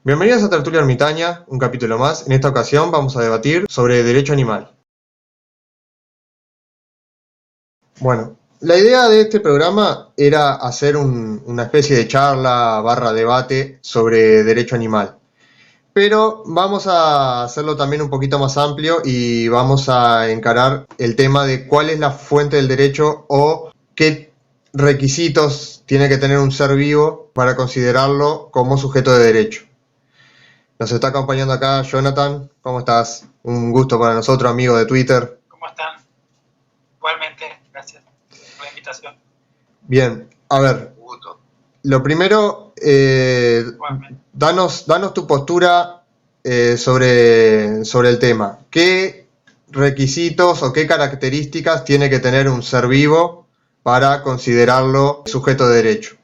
Bienvenidos a Tertulia Ermitaña, un capítulo más. En esta ocasión vamos a debatir sobre derecho animal. Bueno, la idea de este programa era hacer una especie de charla barra debate sobre derecho animal. Pero vamos a hacerlo también un poquito más amplio y vamos a encarar el tema de cuál es la fuente del derecho o qué requisitos tiene que tener un ser vivo para considerarlo como sujeto de derecho. Nos está acompañando acá Jonathan. ¿Cómo estás? Un gusto para nosotros, amigo de Twitter. ¿Cómo están? Igualmente, gracias por la invitación. Bien, a ver, Gusto. lo primero, Igualmente. danos tu postura sobre el tema. ¿Qué requisitos o qué características tiene que tener un ser vivo para considerarlo sujeto de derecho?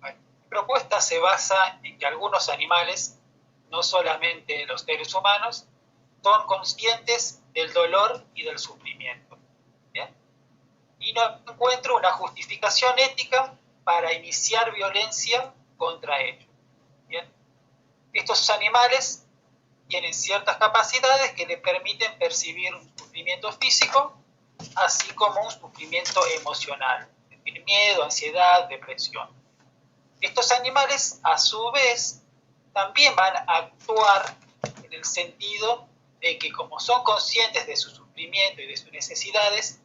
Mi propuesta se basa en que algunos animales, no solamente los seres humanos, son conscientes del dolor y del sufrimiento. ¿Bien? Y no encuentro una justificación ética para iniciar violencia contra ellos. ¿Bien? Estos animales tienen ciertas capacidades que le permiten percibir un sufrimiento físico, así como un sufrimiento emocional, es decir, miedo, ansiedad, depresión. Estos animales, a su vez, también van a actuar en el sentido de que como son conscientes de su sufrimiento y de sus necesidades,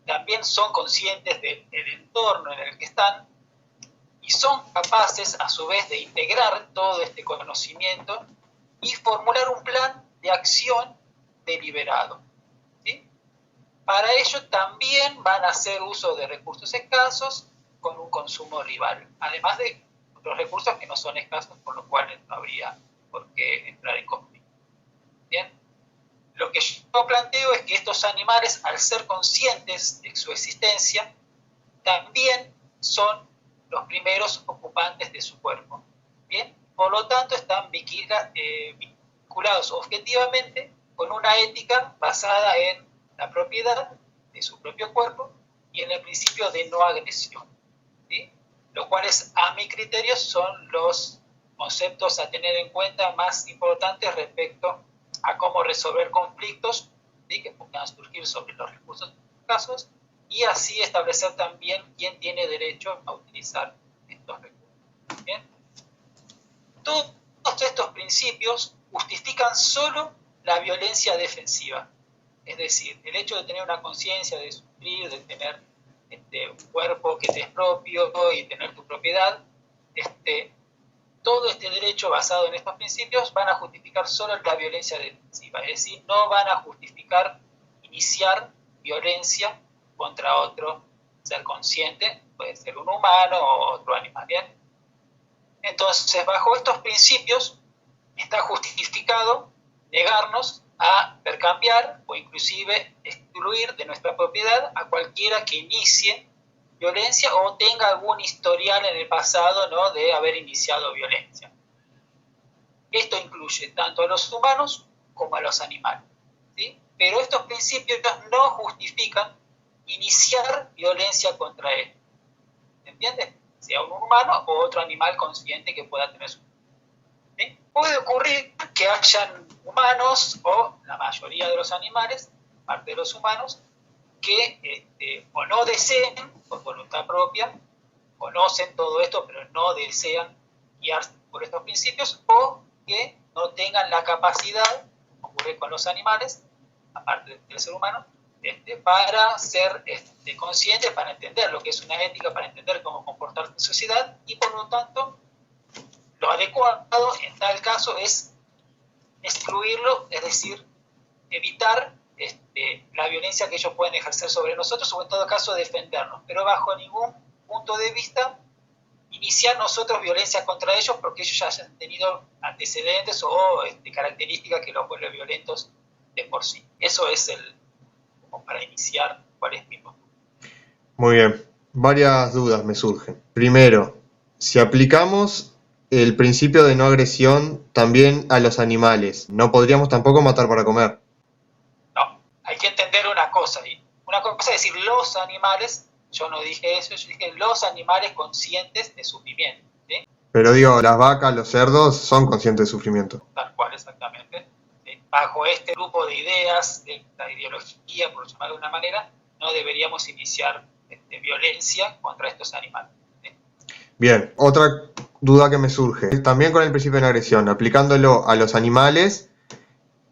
también son conscientes del entorno en el que están y son capaces, a su vez, de integrar todo este conocimiento y formular un plan de acción deliberado. ¿Sí? Para ello también van a hacer uso de recursos escasos con un consumo rival, además de otros recursos que no son escasos, por lo cual no habría por qué entrar en conflicto. Bien, lo que yo planteo es que estos animales, al ser conscientes de su existencia, también son los primeros ocupantes de su cuerpo. Bien, por lo tanto están vinculados objetivamente con una ética basada en la propiedad de su propio cuerpo y en el principio de no agresión, ¿sí? Los cuales, a mi criterio, son los conceptos a tener en cuenta más importantes respecto a cómo resolver conflictos, ¿sí?, que puedan surgir sobre los recursos escasos y así establecer también quién tiene derecho a utilizar estos recursos. ¿Bien? Todos estos principios justifican solo la violencia defensiva, es decir, el hecho de tener una conciencia, de sufrir, de tener un cuerpo que te es propio y tener tu propiedad, todo este derecho basado en estos principios van a justificar solo la violencia defensiva, es decir, no van a justificar iniciar violencia contra otro ser consciente, puede ser un humano o otro animal. ¿Bien? Entonces, bajo estos principios está justificado negarnos a intercambiar o inclusive excluir de nuestra propiedad a cualquiera que inicie violencia o tenga algún historial en el pasado, ¿no?, de haber iniciado violencia. Esto incluye tanto a los humanos como a los animales, ¿sí? Pero estos principios no justifican iniciar violencia contra él. ¿Entiendes? Sea un humano o otro animal consciente que pueda tener su... ¿Sí? Puede ocurrir que hayan humanos o la mayoría de los animales, parte de los humanos, que o no deseen por voluntad propia, conocen todo esto pero no desean guiarse por estos principios, o que no tengan la capacidad, como ocurre con los animales, aparte del ser humano, para ser conscientes, para entender lo que es una ética, para entender cómo comportarse en sociedad, y por lo tanto lo adecuado en tal caso es excluirlo, es decir, evitar la violencia que ellos pueden ejercer sobre nosotros, o en todo caso defendernos, pero bajo ningún punto de vista iniciar nosotros violencia contra ellos porque ellos ya hayan tenido antecedentes o características que los vuelven violentos de por sí. Eso es como para iniciar cuál es mi postura. Muy bien, varias dudas me surgen. Primero, si aplicamos el principio de no agresión también a los animales, no podríamos tampoco matar para comer. No, hay que entender una cosa. Y una cosa es decir los animales, yo no dije eso, yo dije los animales conscientes de sufrimiento. ¿Sí? Pero digo, las vacas, los cerdos son conscientes del sufrimiento. Tal cual, exactamente. ¿Sí? Bajo este grupo de ideas, de esta ideología, por llamarlo de una manera, no deberíamos iniciar violencia contra estos animales. ¿Sí? Bien, otra duda que me surge. También con el principio de no agresión, aplicándolo a los animales,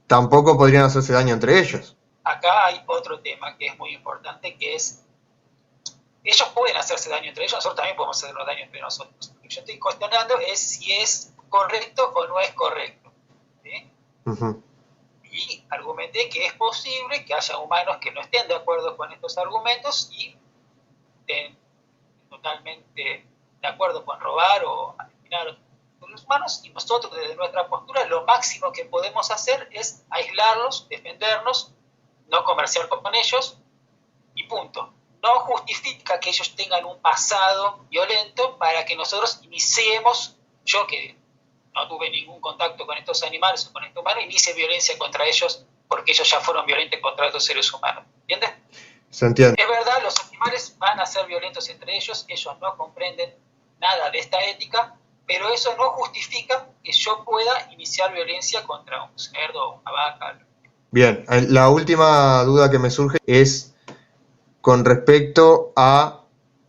tampoco podrían hacerse daño entre ellos. Acá hay otro tema que es muy importante, que es, ellos pueden hacerse daño entre ellos, nosotros también podemos hacernos daño entre nosotros. Lo que yo estoy cuestionando es si es correcto o no es correcto. ¿Sí? Ujú. Y argumenté que es posible que haya humanos que no estén de acuerdo con estos argumentos y estén totalmente de acuerdo con robar o asesinar a los humanos, y nosotros desde nuestra postura lo máximo que podemos hacer es aislarlos, defendernos, no comerciar con ellos y punto. No justifica que ellos tengan un pasado violento para que nosotros iniciemos, yo que no tuve ningún contacto con estos animales o con estos humanos, inicie violencia contra ellos porque ellos ya fueron violentos contra otros seres humanos. ¿Entiendes? Se entiende. Es verdad, los animales van a ser violentos entre ellos no comprenden nada de esta ética, pero eso no justifica que yo pueda iniciar violencia contra un cerdo o una vaca. Bien, la última duda que me surge es con respecto a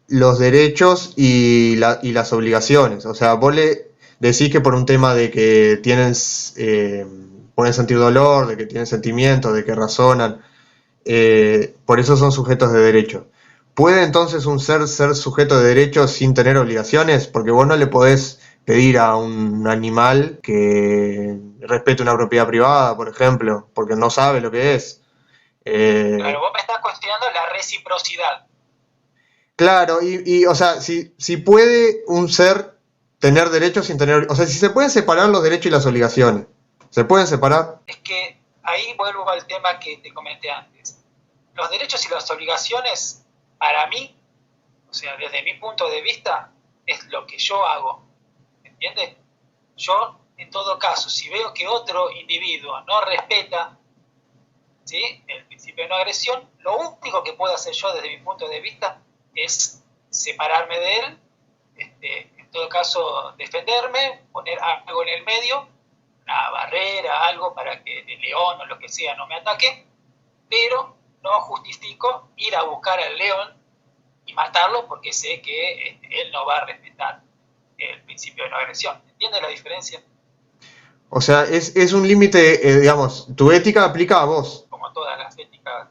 los derechos y las obligaciones. O sea, vos le decís que por un tema de que pueden sentir dolor, de que tienen sentimientos, de que razonan, por eso son sujetos de derecho. ¿Puede entonces un ser sujeto de derechos sin tener obligaciones? Porque vos no le podés pedir a un animal que respete una propiedad privada, por ejemplo, porque no sabe lo que es. Claro, vos me estás cuestionando la reciprocidad. Claro, o sea, si puede un ser tener derechos sin tener... O sea, si se pueden separar los derechos y las obligaciones. ¿Se pueden separar? Es que ahí vuelvo al tema que te comenté antes. Los derechos y las obligaciones, para mí, o sea, desde mi punto de vista, es lo que yo hago. ¿Entiendes? Yo, en todo caso, si veo que otro individuo no respeta, ¿sí?, el principio de no agresión, lo único que puedo hacer yo desde mi punto de vista es separarme de él, en todo caso defenderme, poner algo en el medio, una barrera, algo para que el león o lo que sea no me ataque, pero no justifico ir a buscar al león y matarlo porque sé que él no va a respetar el principio de no agresión. ¿Entiendes la diferencia? O sea, es un límite, digamos, tu ética aplica a vos. Como todas las éticas,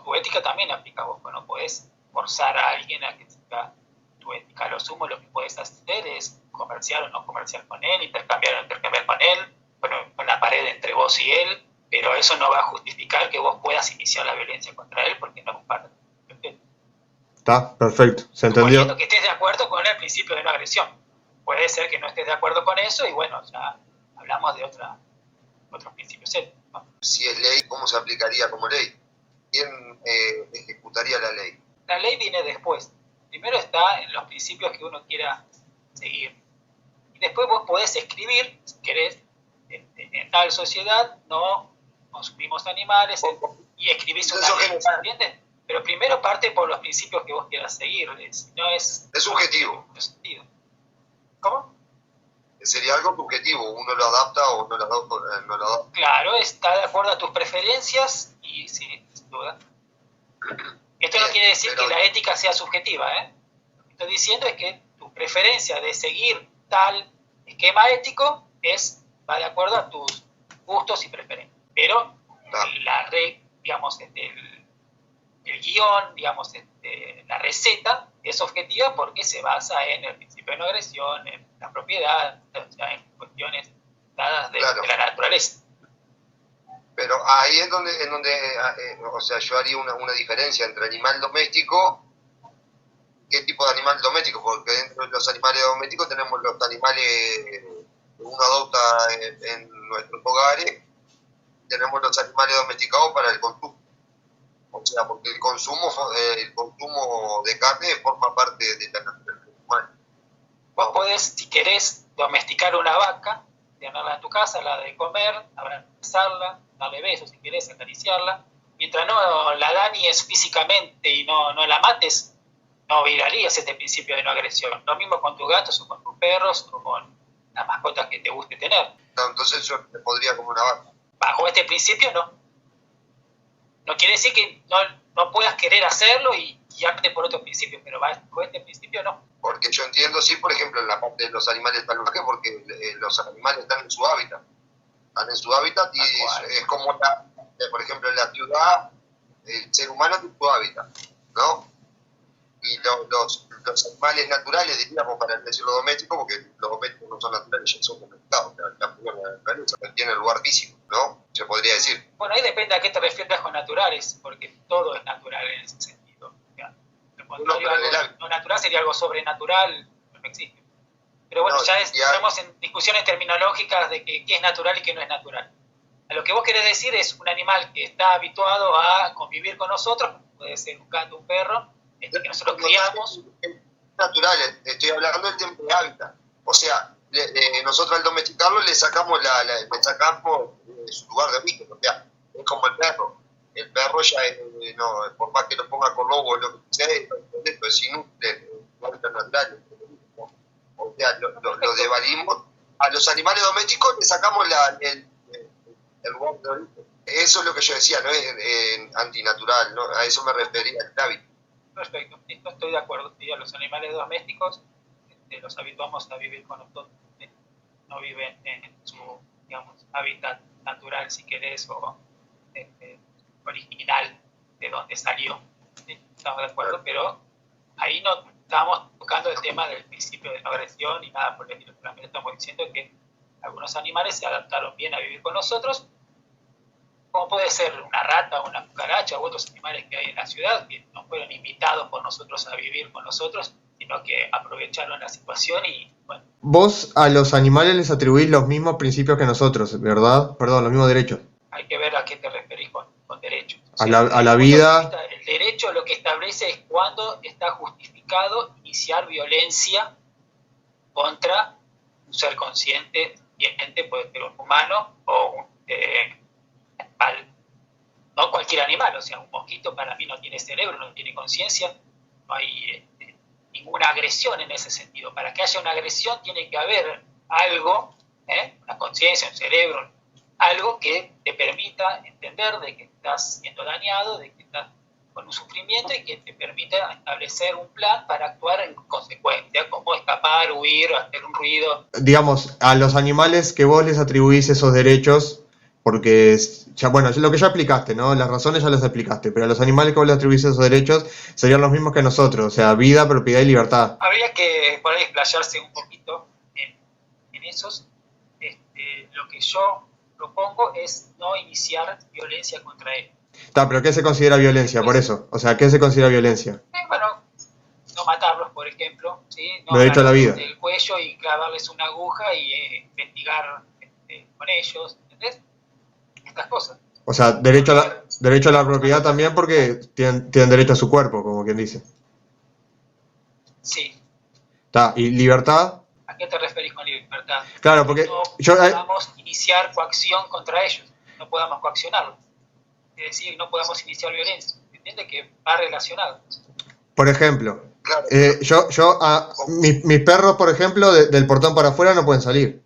tu ética también aplica a vos, pues no podés forzar a alguien a que siga tu ética. A lo sumo lo que puedes hacer es comerciar o no comerciar con él, intercambiar o no intercambiar con él, bueno, con la pared entre vos y él, pero eso no va a justificar que vos puedas iniciar la violencia contra él porque no es un parte. Está, perfecto, se Suponiendo entendió. que estés de acuerdo con el principio de no agresión. Puede ser que no estés de acuerdo con eso y bueno, ya hablamos de otros principios éticos, ¿no? Si es ley, ¿cómo se aplicaría como ley? ¿Quién ejecutaría la ley? La ley viene después. Primero está en los principios que uno quiera seguir. Y después vos podés escribir, si querés, en tal sociedad no consumimos animales y escribís una ley, ¿entiendes? Pero primero parte por los principios que vos quieras seguir. Si no es subjetivo. ¿Cómo? Sería algo subjetivo, uno lo adapta o no lo adapta. Claro, está de acuerdo a tus preferencias y sí, sin duda. Esto no quiere decir que la ética sea subjetiva, ¿eh? Lo que estoy diciendo es que tu preferencia de seguir tal esquema ético va de acuerdo a tus gustos y preferencias. Pero la digamos, el guión, digamos, la receta es objetiva porque se basa en el principio de no agresión, en la propiedad, o sea, en cuestiones dadas de la naturaleza. Pero ahí es donde o sea, yo haría una diferencia entre animal doméstico, qué tipo de animal doméstico, porque dentro de los animales domésticos tenemos los animales que uno adopta en nuestros hogares, tenemos los animales domesticados para el consumo. O sea, porque el consumo de carne forma parte de la naturaleza humana. Vos podés, si querés, domesticar una vaca, tenerla en tu casa, la de comer, abrazarla, darle besos si querés, acariciarla. Mientras no la dañes físicamente y no la mates, no violarías este principio de no agresión. Lo mismo con tus gatos o con tus perros o con las mascotas que te guste tener. No, entonces yo me podría como una vaca. Bajo este principio no. No quiere decir que no puedas querer hacerlo y guiarte por otros principios, pero bajo este principio no. Porque yo entiendo, sí, por ejemplo, en la parte de los animales salvajes, porque los animales están en su hábitat. Están en su hábitat y es como, por ejemplo, en la ciudad, el ser humano tiene su hábitat, ¿no? Y los animales naturales, diríamos, para decirlo doméstico, porque los domésticos no son naturales, ya son domesticados, tienen lugar físico, ¿no? Se podría decir. Bueno, ahí depende a qué te refieras con naturales, porque todo es natural en ese sentido. Lo natural sería algo sobrenatural, no existe. Pero bueno, estamos en discusiones terminológicas de qué es natural y qué no es natural. A lo que vos querés decir es un animal que está habituado a convivir con nosotros, puede ser un gato, un perro, que nosotros criamos. Naturales, estoy hablando del tiempo de hábitat. O sea, nosotros al domesticarlo le sacamos su lugar de origen. O sea, es como el perro. El perro ya no, por más que lo ponga con lobo o lo que sea, es inútil, no es natural. O sea, lo devalimos. A los animales domésticos le sacamos el lugar de origen. Eso es lo que yo decía, no es antinatural, ¿no? A eso me refería el hábito. Perfecto, estoy de acuerdo. ¿Sí? A los animales domésticos los habituamos a vivir con nosotros. No viven en su, digamos, hábitat natural, si querés, o original de donde salió. ¿Sí? Estamos de acuerdo, pero ahí no estamos tocando el tema del principio de no agresión ni nada por el estilo. Solamente estamos diciendo que algunos animales se adaptaron bien a vivir con nosotros, como puede ser una rata, una cucaracha u otros animales que hay en la ciudad, que no fueron invitados por nosotros a vivir con nosotros, sino que aprovecharon la situación y, bueno. Vos a los animales les atribuís los mismos principios que nosotros, ¿verdad? Perdón, los mismos derechos. Hay que ver a qué te referís con derechos. A la vida. El derecho lo que establece es cuándo está justificado iniciar violencia contra un ser consciente, puede ser un humano o un animal, no cualquier animal. O sea, un mosquito para mí no tiene cerebro, no tiene conciencia, no hay ninguna agresión en ese sentido. Para que haya una agresión tiene que haber algo, una conciencia, un cerebro, algo que te permita entender de que estás siendo dañado, de que estás con un sufrimiento y que te permita establecer un plan para actuar en consecuencia, como escapar, huir, hacer un ruido. Digamos, a los animales que vos les atribuís esos derechos, porque ya, bueno, lo que ya explicaste, ¿no? Las razones ya las explicaste, pero a los animales que vos les atribuís esos derechos serían los mismos que nosotros, o sea, vida, propiedad y libertad. Habría que por ahí explayarse un poquito en esos. Lo que yo propongo es no iniciar violencia contra él. Está, pero ¿qué se considera violencia por eso? O sea, ¿qué se considera violencia? Bueno, no matarlos, por ejemplo, ¿sí? No derecho a la vida. Del cuello y clavarles una aguja y investigar con ellos, ¿entendés? Estas cosas. O sea, derecho a la propiedad también porque tienen derecho a su cuerpo, como quien dice. Sí. Está, ¿y libertad? ¿A qué te referís con libertad? Claro, porque no podamos iniciar coacción contra ellos, no podamos coaccionarlos. Es decir, no podamos iniciar violencia. ¿Entiendes? Que va relacionado. Por ejemplo, mis perros, por ejemplo, del portón para afuera no pueden salir.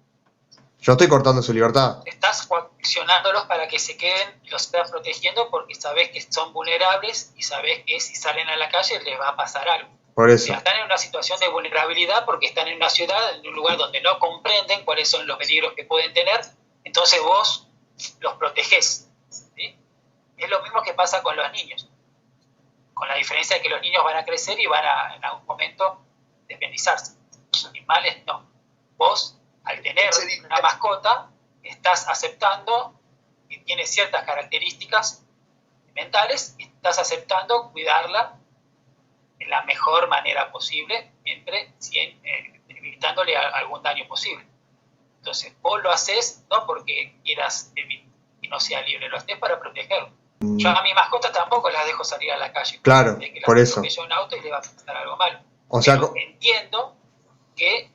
Yo estoy cortando su libertad. Estás coaccionándolos para que se queden, los estás protegiendo porque sabes que son vulnerables y sabes que si salen a la calle les va a pasar algo. Por eso. O sea, están en una situación de vulnerabilidad porque están en una ciudad, en un lugar donde no comprenden cuáles son los peligros que pueden tener, entonces vos los protegés. ¿Sí? Es lo mismo que pasa con los niños, con la diferencia de que los niños van a crecer y van a en algún momento independizarse. Los animales no. Vos, al tener una mascota, estás aceptando que tiene ciertas características mentales, estás aceptando cuidarla de la mejor manera posible, evitándole algún daño posible. Entonces, vos lo haces no porque quieras que no sea libre, lo haces para protegerlo. Yo a mi mascota tampoco las dejo salir a la calle. Claro, por eso. Que un auto y le va a pasar algo malo. O sea, pero entiendo que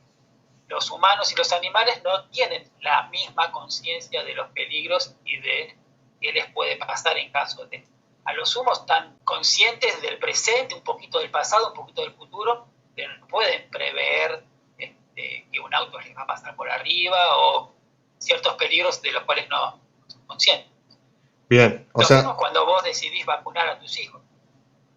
los humanos y los animales no tienen la misma conciencia de los peligros y de qué les puede pasar en caso de. a lo sumo están conscientes del presente, un poquito del pasado, un poquito del futuro, pero no pueden prever que un auto les va a pasar por arriba o ciertos peligros de los cuales no son conscientes. Bien, o Lo sea, mismo cuando vos decidís vacunar a tus hijos.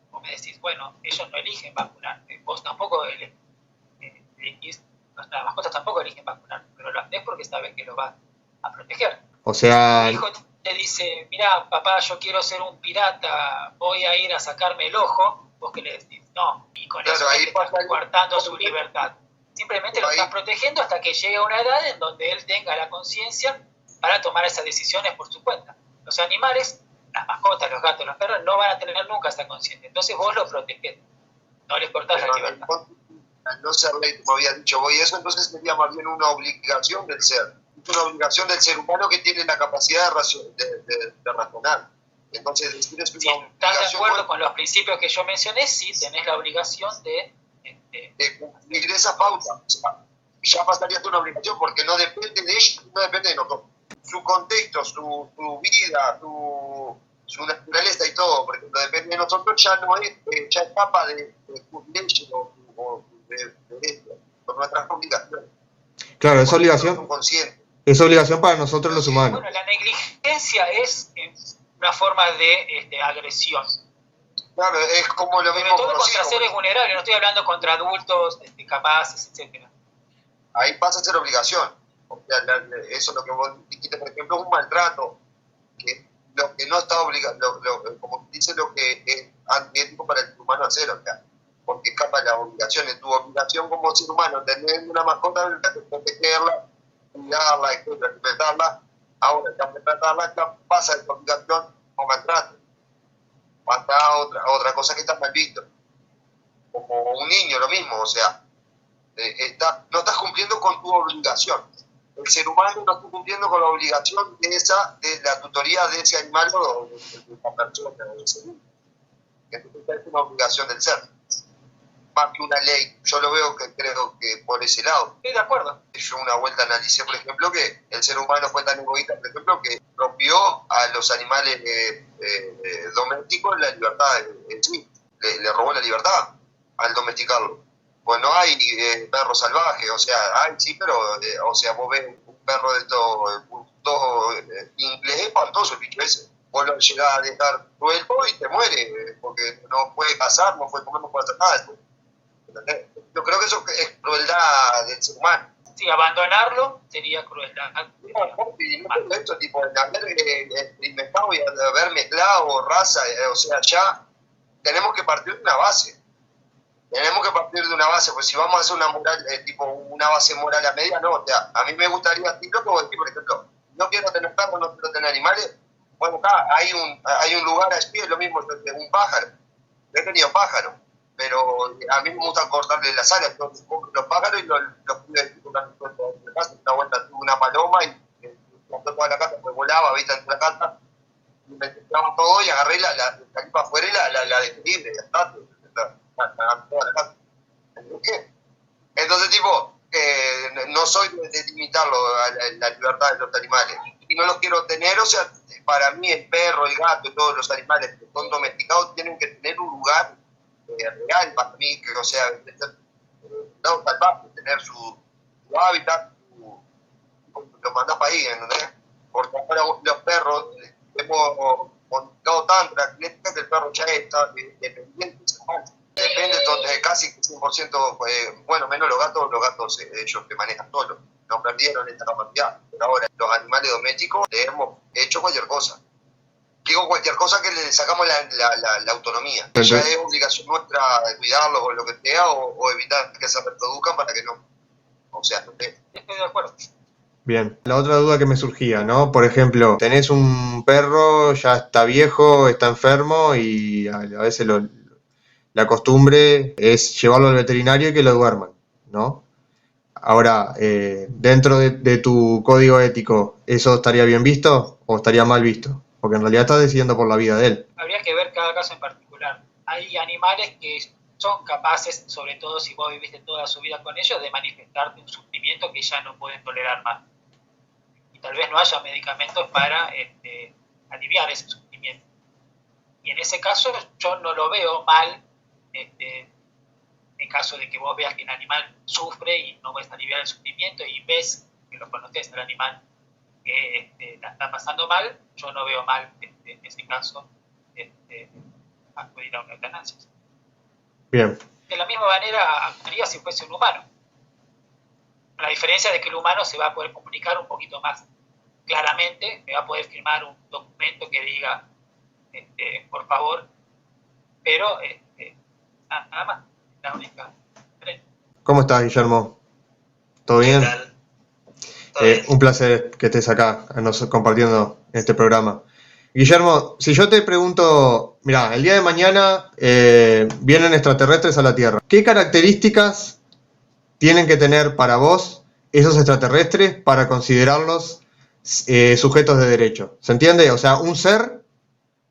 Vos me decís, bueno, ellos no eligen vacunar, vos tampoco elegís, las mascotas tampoco eligen vacunar, pero lo haces porque sabes que lo vas a proteger. o Tu sea, hijo te dice, mira, papá, yo quiero ser un pirata, voy a ir a sacarme el ojo, vos que le decís, no, y con Claro, eso ahí te estás pasa coartando su libertad. Simplemente lo ahí- estás protegiendo hasta que llegue a una edad en donde él tenga la conciencia para tomar esas decisiones por su cuenta. Los animales, las mascotas, los gatos, los perros, no van a tener nunca esa conciencia. Entonces vos los protegés, no les cortás la libertad. Al no ser ley, como había dicho vos, y eso entonces sería más bien una obligación del ser. Es una obligación del ser humano que tiene la capacidad de razonar. Entonces, decir es una Si estás de obligación acuerdo con los principios que yo mencioné, sí tenés la obligación de de cumplir esa pauta. O sea, ya pasaría a ser una obligación porque no depende de ellos, no depende de nosotros. Su contexto, su vida, su naturaleza y todo, por ejemplo, depende de nosotros, ya no es, ya escapa de leyes o de esto, por nuestras obligaciones. claro, es Porque ellos obligación, son conscientes. es obligación para nosotros los humanos. Bueno, la negligencia es una forma de agresión. Claro, es como lo Sobre mismo todo con los contra hijos. seres vulnerables, no estoy hablando contra adultos capaces, etcétera. Ahí pasa a ser obligación. O sea, eso es lo que vos dijiste, por ejemplo, es un maltrato. Que lo que no está obligado, como dice, lo que es antiético para el ser humano hacer, o sea, porque escapa de las obligaciones. Tu obligación como ser humano, tener una mascota, protegerla, cuidarla, etcétera, respetarla. Ahora, ya maltratarla, ya pasa de tu obligación o maltrato. Hasta otra cosa que está mal visto. Como un niño, lo mismo, o sea, no estás cumpliendo con tu obligación. El ser humano no está cumpliendo con la obligación de la tutoría de ese animal o de esa persona o de ese niño. Entonces es una obligación del ser, más que una ley. Yo lo veo que creo que por ese lado. Estoy de acuerdo. Yo una vuelta analicé, por ejemplo, que el ser humano fue tan egoísta, por ejemplo, que rompió a los animales domésticos la libertad en sí. Le robó la libertad al domesticarlo. Pues no hay perro salvaje, o sea, hay sí, pero, o sea, vos ves un perro de estos inglés, espantoso el bicho ese. Vos lo llegás a dejar suelto y te muere, porque no puede cazar, no puede comer, no puede hacer nada. ¿Entendés? Yo creo que eso es crueldad del ser humano. Sí, abandonarlo sería crueldad. Y no solo esto, tipo, el haber experimentado y haber mezclado raza, o sea, ya tenemos que partir de una base. Tenemos que partir de una base, pues si vamos a hacer una moral, tipo una base moral a media, no, o sea, a mí me gustaría, tipo, por ejemplo, no quiero tener perros, no quiero tener animales, bueno, acá hay un lugar allí, es lo mismo que un pájaro, yo he tenido pájaros, pero a mí me gusta cortarle las alas, entonces compro los pájaros y los pude disfrutar en la casa. Una vuelta tuve una paloma y montó toda la casa, pues volaba, viste, entre la casa, y me tiraba todo y agarré la salí para afuera y la dejé libre, ya está, toda la casa. Entonces, tipo, no soy de limitarlo a la libertad de los animales. Y no los quiero tener, o sea, para mí el perro, el gato y todos los animales que son domesticados tienen que tener un lugar real para mí, que, o sea, no salvaje, tener su hábitat, lo mandás para ahí, ¿entendés? Porque ahora los perros hemos modificado tanto la genética que el perro ya está dependiente de ese animal. Depende casi 100%, bueno, menos los gatos ellos te manejan solos, no perdieron esta capacidad, pero ahora los animales domésticos le hemos hecho cualquier cosa. Digo cualquier cosa que le sacamos la autonomía. Ya es obligación nuestra cuidarlos o lo que sea, o evitar que se reproduzcan para que no. O sea, no te... Estoy de acuerdo. Bien, la otra duda que me surgía, ¿no? Por ejemplo, tenés un perro, ya está viejo, está enfermo y a veces la costumbre es llevarlo al veterinario y que lo duerman, ¿no? Ahora, dentro de tu código ético, ¿eso estaría bien visto o estaría mal visto? Porque en realidad estás decidiendo por la vida de él. Habría que ver cada caso en particular. Hay animales que son capaces, sobre todo si vos viviste toda su vida con ellos, de manifestarte un sufrimiento que ya no pueden tolerar más. Y tal vez no haya medicamentos para aliviar ese sufrimiento. Y en ese caso yo no lo veo mal, en caso de que vos veas que un animal sufre y no puedes aliviar el sufrimiento y ves que lo conoces al animal que la está pasando mal, yo no veo mal en ese caso acudir a una eutanasia. Bien. De la misma manera actuaría si fuese un humano. La diferencia de que el humano se va a poder comunicar un poquito más claramente, me va a poder firmar un documento que diga, por favor, pero nada más, la única diferencia. ¿Cómo estás, Guillermo? ¿Todo bien? ¿Qué tal? ¿Todo bien? Un placer que estés acá compartiendo este programa. Guillermo, si yo te pregunto, mira, el día de mañana vienen extraterrestres a la Tierra, ¿qué características tienen que tener para vos esos extraterrestres para considerarlos sujetos de derecho? ¿Se entiende? O sea, un ser,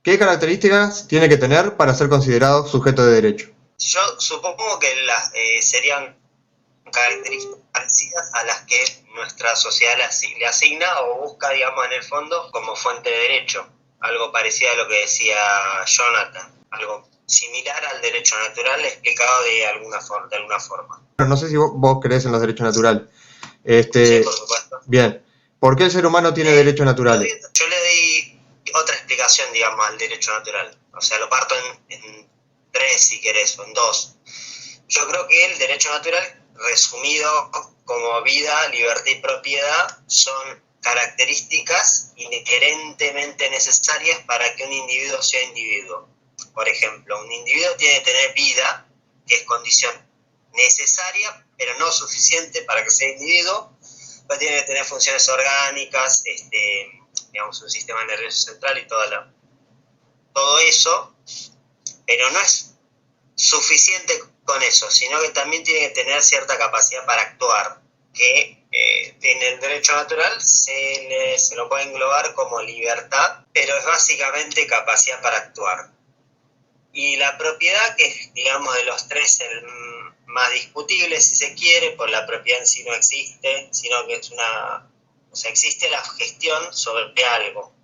¿qué características tiene que tener para ser considerado sujeto de derecho? Yo supongo que serían características parecidas a las que nuestra sociedad le asigna o busca, digamos, en el fondo como fuente de derecho. Algo parecido a lo que decía Jonathan, algo similar al derecho natural explicado de alguna forma. No sé si vos creés en los derechos naturales. Sí, por supuesto. Bien. ¿Por qué el ser humano tiene derechos naturales? Yo le doy otra explicación, digamos, al derecho natural. O sea, lo parto en tres, si querés, o en dos. Yo creo que el derecho natural, resumido como vida, libertad y propiedad, son características inherentemente necesarias para que un individuo sea individuo. Por ejemplo, un individuo tiene que tener vida, que es condición necesaria, pero no suficiente para que sea individuo, pero tiene que tener funciones orgánicas, digamos, un sistema nervioso central y todo eso, pero no es suficiente con eso, sino que también tiene que tener cierta capacidad para actuar, que en el derecho natural se lo puede englobar como libertad, pero es básicamente capacidad para actuar. Y la propiedad, que es, digamos, de los tres el más discutible, si se quiere, pues la propiedad en sí no existe, sino que existe la gestión sobre algo.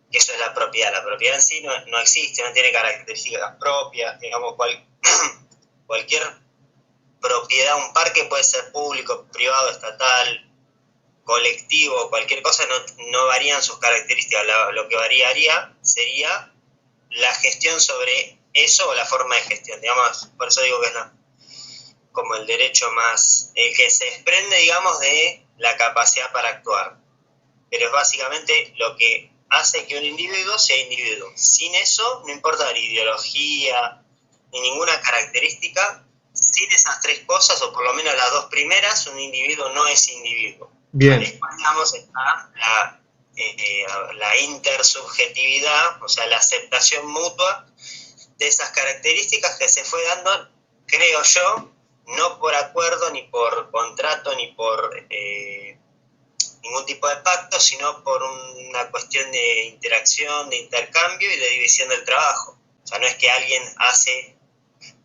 Y eso es la propiedad. La propiedad en sí no existe, no tiene características propias, digamos, cualquier propiedad, un parque puede ser público, privado, estatal, colectivo, cualquier cosa, no varían sus características. Lo que variaría sería la gestión sobre eso o la forma de gestión, digamos. Por eso digo que es como el derecho más, el que se desprende, digamos, de la capacidad para actuar, pero es básicamente lo que hace que un individuo sea individuo. Sin eso, no importa la ideología ni ninguna característica, sin esas tres cosas, o por lo menos las dos primeras, un individuo no es individuo. Bien. Después, digamos, está la intersubjetividad, o sea, la aceptación mutua de esas características que se fue dando, creo yo, no por acuerdo, ni por contrato, ni por ningún tipo de pacto, sino por una cuestión de interacción, de intercambio y de división del trabajo. O sea, no es que alguien hace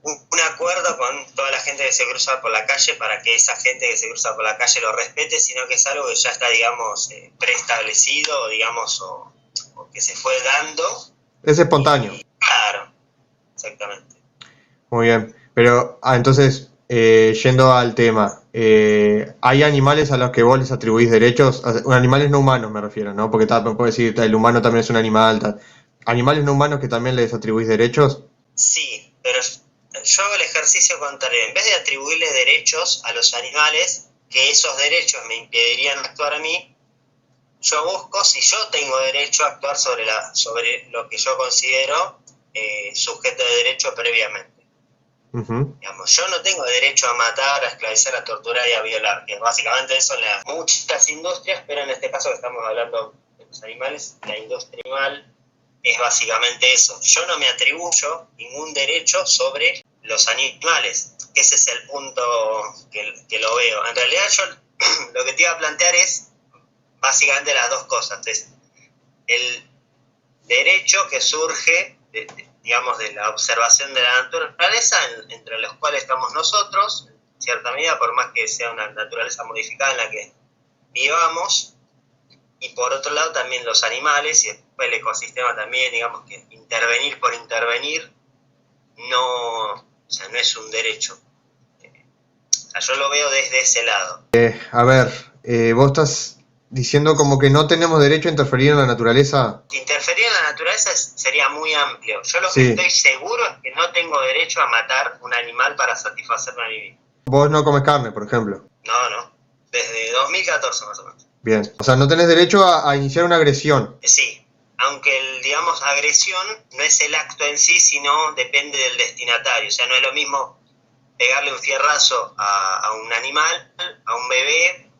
un acuerdo con toda la gente que se cruza por la calle para que esa gente que se cruza por la calle lo respete, sino que es algo que ya está, digamos, preestablecido, digamos, o que se fue dando. Es espontáneo. Claro, exactamente. Muy bien. Pero, entonces, yendo al tema, ¿hay animales a los que vos les atribuís derechos? Animales no humanos me refiero, ¿no? Porque puedo decir, el humano también es un animal. ¿Animales no humanos que también les atribuís derechos? Sí, pero yo hago el ejercicio contrario. En vez de atribuirle derechos a los animales, que esos derechos me impedirían actuar a mí, yo busco si yo tengo derecho a actuar sobre lo que yo considero sujeto de derecho previamente. Uh-huh. Digamos, yo no tengo derecho a matar, a esclavizar, a torturar y a violar, que básicamente eso en muchas industrias, pero en este caso que estamos hablando de los animales, la industria animal es básicamente eso. Yo no me atribuyo ningún derecho sobre los animales, que ese es el punto que lo veo. En realidad yo lo que te iba a plantear es básicamente las dos cosas. Es el derecho que surge digamos, de la observación de la naturaleza, entre los cuales estamos nosotros, en cierta medida, por más que sea una naturaleza modificada en la que vivamos, y por otro lado también los animales y después el ecosistema también, digamos que intervenir por intervenir no, o sea, no es un derecho. O sea, yo lo veo desde ese lado. A ver, vos estás diciendo como que no tenemos derecho a interferir en la naturaleza. Interferir en la naturaleza sería muy amplio. Yo lo Sí. que estoy seguro es que no tengo derecho a matar un animal para satisfacerme a mí mismo. Vos no comes carne, por ejemplo. No. Desde 2014 más o menos. Bien. O sea, no tenés derecho a iniciar una agresión. Sí, aunque digamos, agresión no es el acto en sí, sino depende del destinatario. O sea, no es lo mismo pegarle un fierrazo a un animal, a un bebé,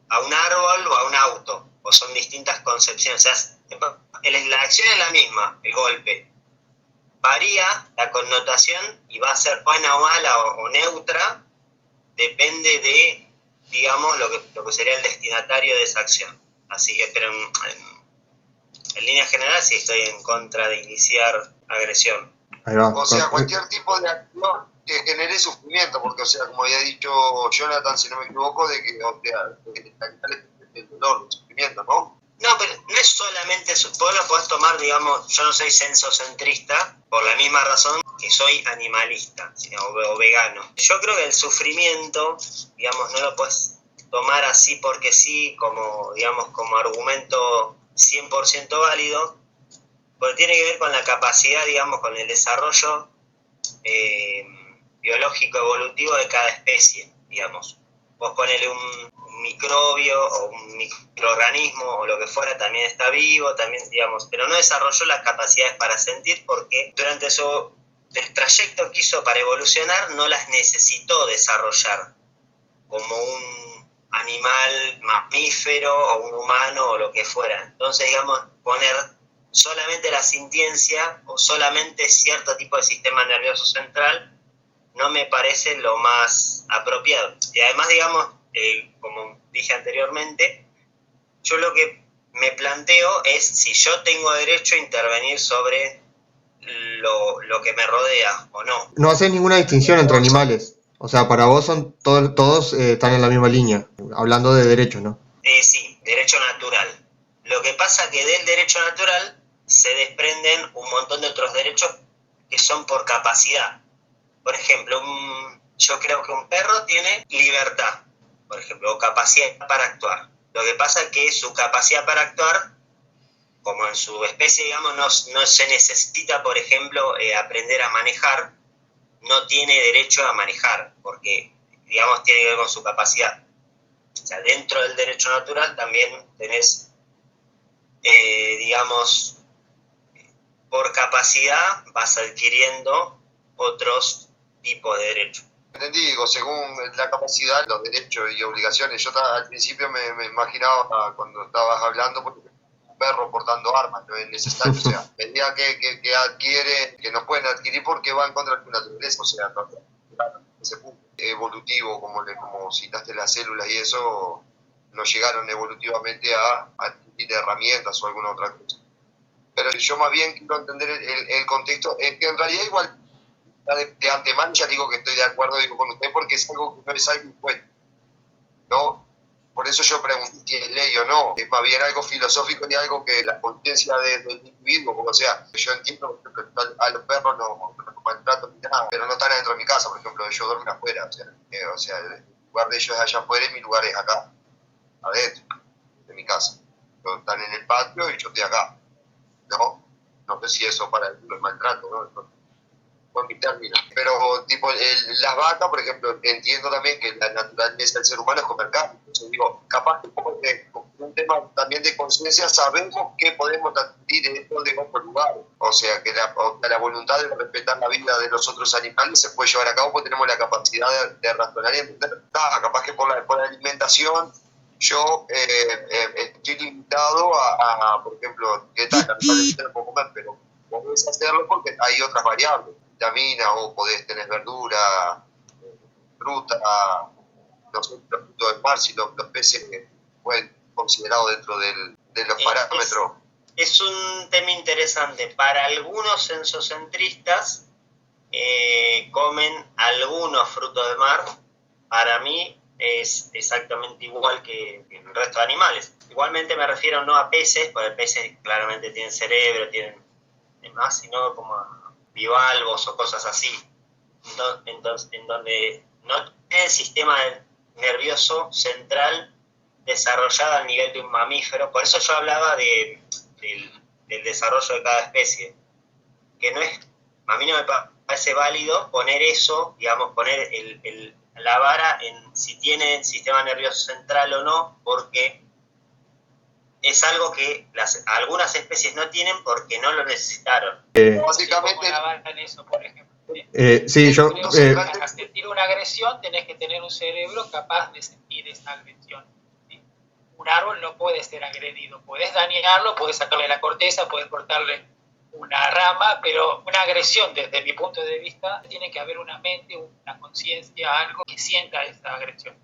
a un árbol o a un auto. O son distintas concepciones. O sea, la acción es la misma, el golpe. Varía la connotación y va a ser buena o mala o neutra, depende de, digamos, lo que sería el destinatario de esa acción. Así que, pero en líneas generales sí estoy en contra de iniciar agresión. Ahí va. O sea, cualquier tipo de acción que genere sufrimiento, porque, o sea, como había dicho Jonathan, si no me equivoco, de que, o sea, el dolor, el sufrimiento, ¿no? No, pero no es solamente eso. Vos lo podés tomar, digamos, yo no soy sensocentrista, por la misma razón que soy animalista, o vegano. Yo creo que el sufrimiento, digamos, no lo podés tomar así porque sí, como, digamos, como argumento 100% válido, porque tiene que ver con la capacidad, digamos, con el desarrollo biológico evolutivo de cada especie, digamos. Vos ponele un microbio o un microorganismo o lo que fuera, también está vivo, también, digamos, pero no desarrolló las capacidades para sentir porque durante el trayecto que hizo para evolucionar no las necesitó desarrollar como un animal mamífero o un humano o lo que fuera. Entonces, digamos, poner solamente la sintiencia o solamente cierto tipo de sistema nervioso central no me parece lo más apropiado. Y además, digamos, como dije anteriormente, yo lo que me planteo es si yo tengo derecho a intervenir sobre lo que me rodea o no. No haces ninguna distinción entre animales. O sea, para vos son todos están en la misma línea. Hablando de derechos, ¿no? Sí, derecho natural. Lo que pasa que del derecho natural se desprenden un montón de otros derechos que son por capacidad. Por ejemplo, yo creo que un perro tiene libertad, por ejemplo, o capacidad para actuar. Lo que pasa es que su capacidad para actuar, como en su especie, digamos, no se necesita, por ejemplo, aprender a manejar, no tiene derecho a manejar, porque, digamos, tiene que ver con su capacidad. O sea, dentro del derecho natural también tenés, digamos, por capacidad vas adquiriendo otros tipos de derechos. Entendí, digo, según la capacidad, los derechos y obligaciones. Yo al principio me imaginaba cuando estabas hablando, porque un perro portando armas, no es necesario, o sea, medida que adquiere, que no pueden adquirir porque va en contra de su naturaleza, o sea, ese punto evolutivo, como citaste las células y eso, no llegaron evolutivamente a adquirir herramientas o alguna otra cosa. Pero yo más bien quiero entender el contexto, es que en realidad igual de antemano ya digo que estoy de acuerdo con usted porque es algo que no es algo impuesto, ¿no? Por eso yo pregunté si es ley o no, es más bien algo filosófico y algo que la conciencia del individuo, como sea, yo entiendo que a los perros no maltrato ni nada, pero no están adentro de mi casa, por ejemplo, ellos duermen afuera, o sea, el lugar de ellos es allá afuera y mi lugar es acá, adentro de mi casa. Ellos están en el patio y yo estoy acá, ¿no? No sé si eso para el maltrato, ¿no? Buen mi término. Pero tipo las vacas, por ejemplo, entiendo también que la naturaleza del ser humano es comer carne. Entonces digo, capaz que por un tema también de conciencia sabemos que podemos adquirir esto de otro lugar. O sea, que la voluntad de respetar la vida de los otros animales se puede llevar a cabo porque tenemos la capacidad de razonar y entender. Capaz que por la alimentación yo estoy limitado por ejemplo, ¿qué tal? Lamentablemente no puedo comer, pero podés hacerlo porque hay otras variables. Vitamina, o podés tener verdura, fruta, los frutos del mar, si los peces pueden considerados dentro de los parámetros. Es un tema interesante. Para algunos sensocentristas comen algunos frutos de mar. Para mí es exactamente igual que el resto de animales. igualmente me refiero no a peces, porque peces claramente tienen cerebro, tienen demás, sino como a bivalvos o cosas así, entonces, en donde no tiene el sistema nervioso central desarrollado al nivel de un mamífero. Por eso yo hablaba del desarrollo de cada especie, que no es, a mí no me parece válido poner eso, digamos, poner la vara en si tiene sistema nervioso central o no, porque es algo que algunas especies no tienen porque no lo necesitaron. Básicamente, La vara en eso, por ejemplo. Sí, yo... Para sentir una agresión tenés que tener un cerebro capaz de sentir esa agresión. ¿Sí? Un árbol no puede ser agredido. Podés dañarlo, podés sacarle la corteza, podés cortarle una rama, pero una agresión, desde mi punto de vista, tiene que haber una mente, una conciencia, algo que sienta esa agresión.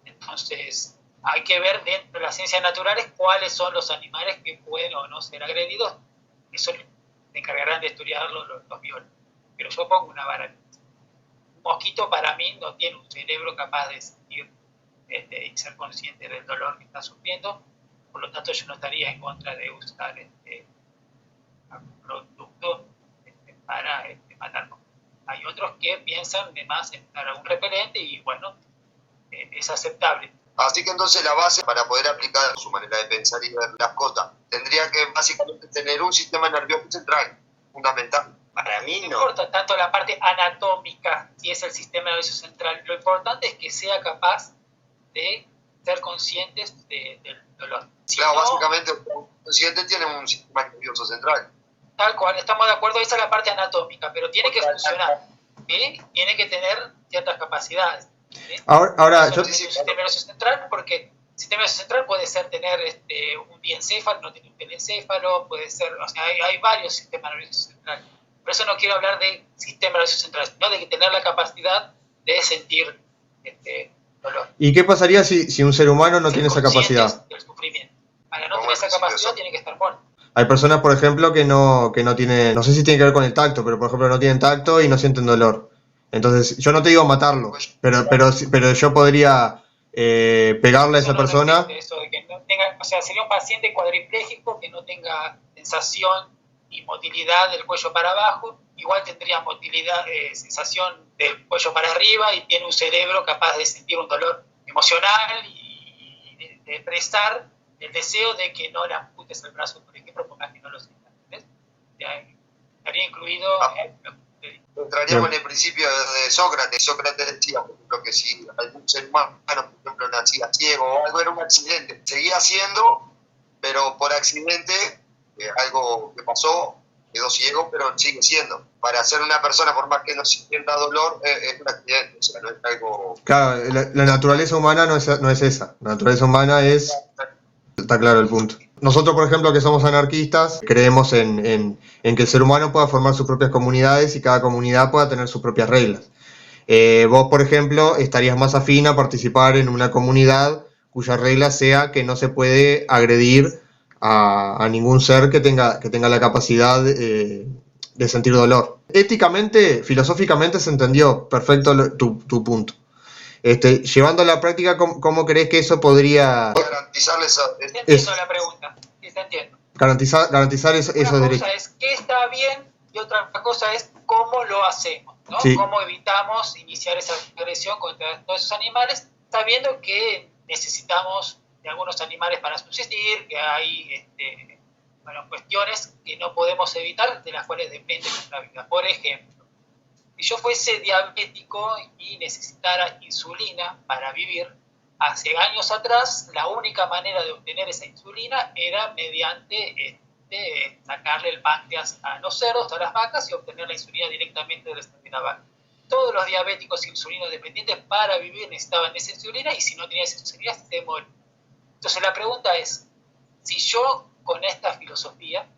Entonces, hay que ver dentro de las ciencias naturales cuáles son los animales que pueden o no ser agredidos. Eso se encargarán de estudiarlo los biólogos. Pero yo pongo una vara. Un mosquito para mí no tiene un cerebro capaz de sentir y ser consciente del dolor que está sufriendo. Por lo tanto, yo no estaría en contra de usar algún producto para matarlo. Hay otros que piensan de más en usar algún repelente y bueno, es aceptable. así que entonces la base para poder aplicar su manera de pensar y ver las cosas tendría que básicamente tener un sistema nervioso central fundamental. Para mí No no. importa tanto la parte anatómica, si es el sistema nervioso central. Lo importante es que sea capaz de ser conscientes del dolor. Si Claro, no, básicamente un consciente tiene un sistema nervioso central. tal cual, estamos de acuerdo, esa es la parte anatómica, pero tiene que funcionar, ¿sí? Tiene que tener ciertas capacidades. ¿Sí? Ahora Eso yo... no tiene un sistema nervioso central, porque el sistema nervioso central puede ser tener un diencéfalo, no tiene un telencéfalo, puede ser, o sea, hay varios sistemas nerviosos centrales. Por eso no quiero hablar de sistema nervioso central, sino de tener la capacidad de sentir dolor. ¿Y qué pasaría si un ser humano no tiene esa capacidad? Del sufrimiento. Para no tener esa capacidad tiene que estar muerto. Hay personas, por ejemplo, que no tienen, no sé si tiene que ver con el tacto, pero por ejemplo no tienen tacto y no sienten dolor. Entonces, yo no te digo matarlo, pero yo podría pegarle a esa No persona. existe eso de que no tenga, o sea, sería un paciente cuadripléjico que no tenga sensación y motilidad del cuello para abajo, igual tendría motilidad, sensación del cuello para arriba y tiene un cerebro capaz de sentir un dolor emocional y de expresar el deseo de que no le amputes el brazo, por ejemplo, porque así no lo sientas. Estaría incluido Entraríamos en el principio de Sócrates. Sócrates decía, por ejemplo, que si algún ser humano, por ejemplo, nacía ciego o algo, era un accidente. Seguía siendo, pero por accidente, algo que pasó, quedó ciego, pero sigue siendo. Para ser una persona, por más que no sienta dolor, es un accidente, o sea, no es algo... Claro, la naturaleza humana no es esa. La naturaleza humana es... Está claro el punto. Nosotros, por ejemplo, que somos anarquistas, creemos en que el ser humano pueda formar sus propias comunidades y cada comunidad pueda tener sus propias reglas. Vos, por ejemplo, estarías más afín a participar en una comunidad cuya regla sea que no se puede agredir a ningún ser que tenga la capacidad de sentir dolor. Éticamente, filosóficamente se entendió perfecto tu punto. Llevando a la práctica, ¿cómo crees que eso podría garantizarles entiendo la pregunta, sí, te entiendo. garantizar esos Una derechos? cosa es qué está bien y otra cosa es cómo lo hacemos, ¿no? Sí. Cómo evitamos iniciar esa agresión contra todos esos animales, sabiendo que necesitamos de algunos animales para subsistir, que hay cuestiones que no podemos evitar, de las cuales depende nuestra vida. Por ejemplo, si yo fuese diabético y necesitara insulina para vivir, hace años atrás la única manera de obtener esa insulina era mediante sacarle el páncreas a los cerdos, a las vacas y obtener la insulina directamente de la vaca. Todos los diabéticos insulino dependientes para vivir necesitaban esa insulina y si no tenían esa insulina se morían. Entonces la pregunta es, si yo con esta filosofía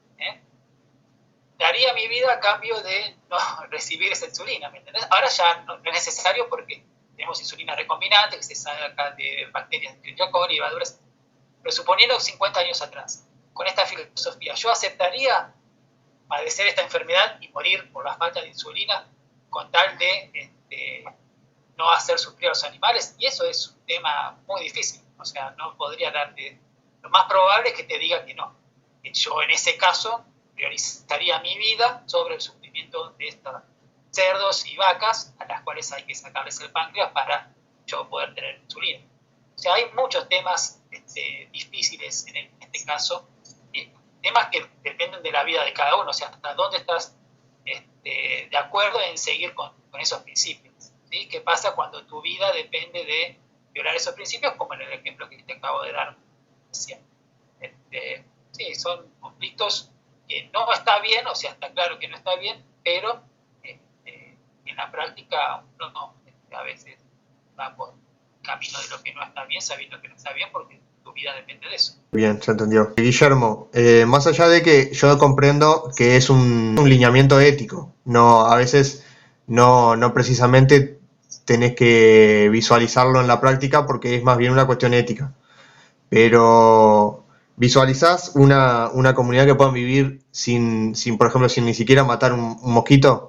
daría mi vida a cambio de no recibir esa insulina, ¿me entendés? Ahora ya no es necesario porque tenemos insulina recombinante que se saca de bacterias de Coli, levaduras, pero suponiendo 50 años atrás, con esta filosofía, ¿yo aceptaría padecer esta enfermedad y morir por la falta de insulina con tal de no hacer sufrir a los animales? Y eso es un tema muy difícil, o sea, no podría darte lo más probable es que te diga que no. Que yo en ese caso priorizaría mi vida sobre el sufrimiento de estos cerdos y vacas a las cuales hay que sacarles el páncreas para yo poder tener insulina. O sea, hay muchos temas difíciles en este caso, temas que dependen de la vida de cada uno, o sea, hasta dónde estás de acuerdo en seguir con esos principios. ¿Sí? ¿Qué pasa cuando tu vida depende de violar esos principios, como en el ejemplo que te acabo de dar recién? Sí, son conflictos que no está bien, o sea, está claro que no está bien, pero en la práctica uno no, a veces va por camino de lo que no está bien, sabiendo que no está bien, porque tu vida depende de eso. Bien, se entendió. Guillermo, más allá de que yo comprendo que es un lineamiento ético, no, a veces no precisamente tenés que visualizarlo en la práctica porque es más bien una cuestión ética. Pero ¿visualizás una comunidad que puedan vivir sin, por ejemplo, sin ni siquiera matar un mosquito?